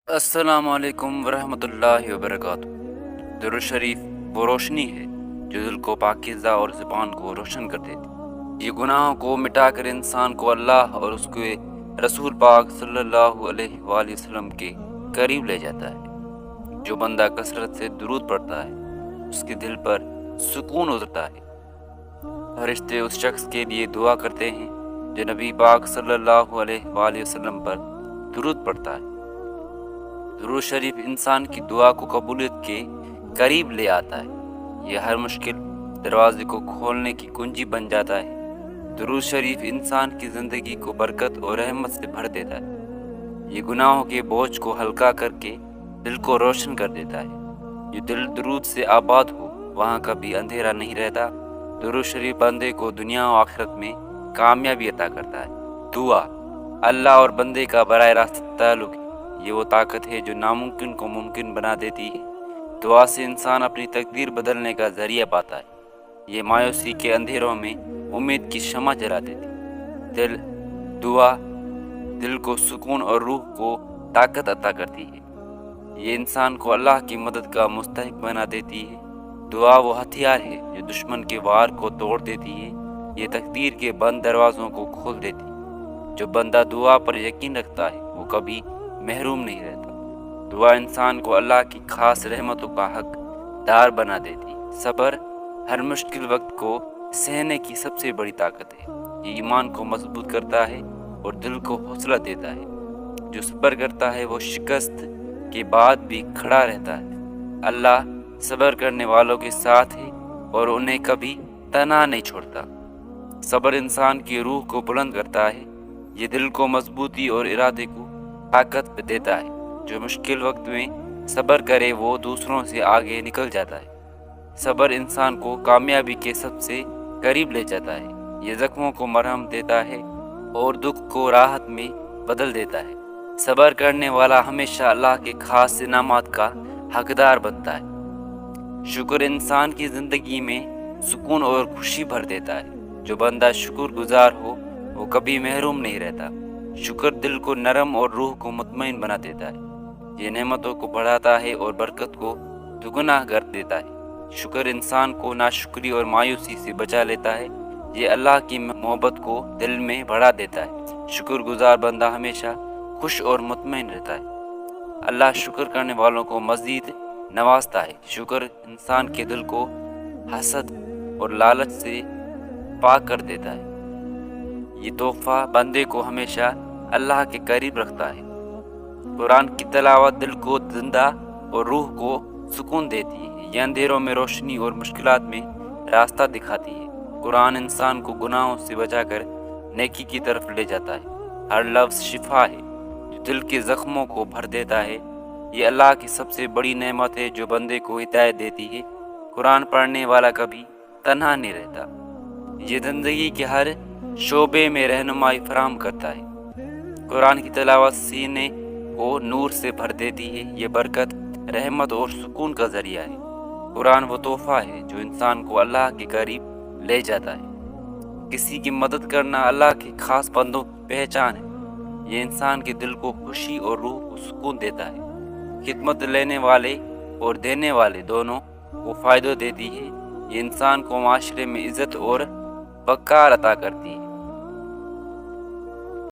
السلام علیکم ورحمۃ اللہ وبرکاتہ۔ درود شریف وہ روشنی ہے جو دل کو پاکیزہ اور زبان کو روشن کر دیتی۔ یہ گناہوں کو مٹا کر انسان کو اللہ اور اس کے رسول پاک صلی اللہ علیہ وآلہ وسلم کے قریب لے جاتا ہے۔ جو بندہ کثرت سے درود پڑھتا ہے اس کے دل پر سکون اترتا ہے۔ فرشتے اس شخص کے لیے دعا کرتے ہیں جو نبی پاک صلی اللہ علیہ وآلہ وسلم پر درود پڑھتا ہے۔ درود شریف انسان کی دعا کو قبولیت کے قریب لے آتا ہے۔ یہ ہر مشکل دروازے کو کھولنے کی کنجی بن جاتا ہے۔ درود شریف انسان کی زندگی کو برکت اور رحمت سے بھر دیتا ہے۔ یہ گناہوں کے بوجھ کو ہلکا کر کے دل کو روشن کر دیتا ہے۔ جو دل درود سے آباد ہو وہاں کبھی اندھیرا نہیں رہتا۔ درود شریف بندے کو دنیا و آخرت میں کامیابی عطا کرتا ہے۔ دعا اللہ اور بندے کا براہ راست تعلق ہے۔ یہ وہ طاقت ہے جو ناممکن کو ممکن بنا دیتی ہے۔ دعا سے انسان اپنی تقدیر بدلنے کا ذریعہ پاتا ہے۔ یہ مایوسی کے اندھیروں میں امید کی شمع جلا دیتی۔ دعا دل کو سکون اور روح کو طاقت عطا کرتی ہے۔ یہ انسان کو اللہ کی مدد کا مستحق بنا دیتی ہے۔ دعا وہ ہتھیار ہے جو دشمن کے وار کو توڑ دیتی ہے۔ یہ تقدیر کے بند دروازوں کو کھول دیتی ہے۔ جو بندہ دعا پر یقین رکھتا ہے وہ کبھی محروم نہیں رہتا۔ دعا انسان کو اللہ کی خاص رحمتوں کا حق دار بنا دیتی ہے۔ صبر ہر مشکل وقت کو سہنے کی سب سے بڑی طاقت ہے۔ یہ ایمان کو مضبوط کرتا ہے اور دل کو حوصلہ دیتا ہے۔ جو صبر کرتا ہے وہ شکست کے بعد بھی کھڑا رہتا ہے۔ اللہ صبر کرنے والوں کے ساتھ ہے اور انہیں کبھی تنہا نہیں چھوڑتا۔ صبر انسان کی روح کو بلند کرتا ہے۔ یہ دل کو مضبوطی اور ارادے کو طاقت دیتا ہے۔ جو مشکل وقت میں صبر کرے وہ دوسروں سے آگے نکل جاتا ہے۔ صبر انسان کو کامیابی کے سب سے قریب لے جاتا ہے۔ یہ زخموں کو مرہم دیتا ہے اور دکھ کو راحت میں بدل دیتا ہے۔ صبر کرنے والا ہمیشہ اللہ کے خاص انعامات کا حقدار بنتا ہے۔ شکر انسان کی زندگی میں سکون اور خوشی بھر دیتا ہے۔ جو بندہ شکر گزار ہو وہ کبھی محروم نہیں رہتا۔ شکر دل کو نرم اور روح کو مطمئن بنا دیتا ہے۔ یہ نعمتوں کو بڑھاتا ہے اور برکت کو دگنا کر دیتا ہے۔ شکر انسان کو ناشکری اور مایوسی سے بچا لیتا ہے۔ یہ اللہ کی محبت کو دل میں بڑھا دیتا ہے۔ شکر گزار بندہ ہمیشہ خوش اور مطمئن رہتا ہے۔ اللہ شکر کرنے والوں کو مزید نوازتا ہے۔ شکر انسان کے دل کو حسد اور لالچ سے پاک کر دیتا ہے۔ یہ تحفہ بندے کو ہمیشہ اللہ کے قریب رکھتا ہے۔ قرآن کی تلاوت دل کو زندہ اور روح کو سکون دیتی ہے۔ یہ اندھیروں میں روشنی اور مشکلات میں راستہ دکھاتی ہے۔ قرآن انسان کو گناہوں سے بچا کر نیکی کی طرف لے جاتا ہے۔ ہر لفظ شفا ہے جو دل کے زخموں کو بھر دیتا ہے۔ یہ اللہ کی سب سے بڑی نعمت ہے جو بندے کو ہدایت دیتی ہے۔ قرآن پڑھنے والا کبھی تنہا نہیں رہتا۔ یہ زندگی کے ہر شعبے میں رہنمائی فراہم کرتا ہے۔ قرآن کی تلاوت سینے کو نور سے بھر دیتی ہے۔ یہ برکت، رحمت اور سکون کا ذریعہ ہے۔ قرآن وہ تحفہ ہے جو انسان کو اللہ کے قریب لے جاتا ہے۔ کسی کی مدد کرنا اللہ کے خاص بندوں کی پہچان ہے۔ یہ انسان کے دل کو خوشی اور روح کو سکون دیتا ہے۔ خدمت لینے والے اور دینے والے دونوں کو فائدہ دیتی ہے۔ یہ انسان کو معاشرے میں عزت اور وقار عطا کرتی ہے۔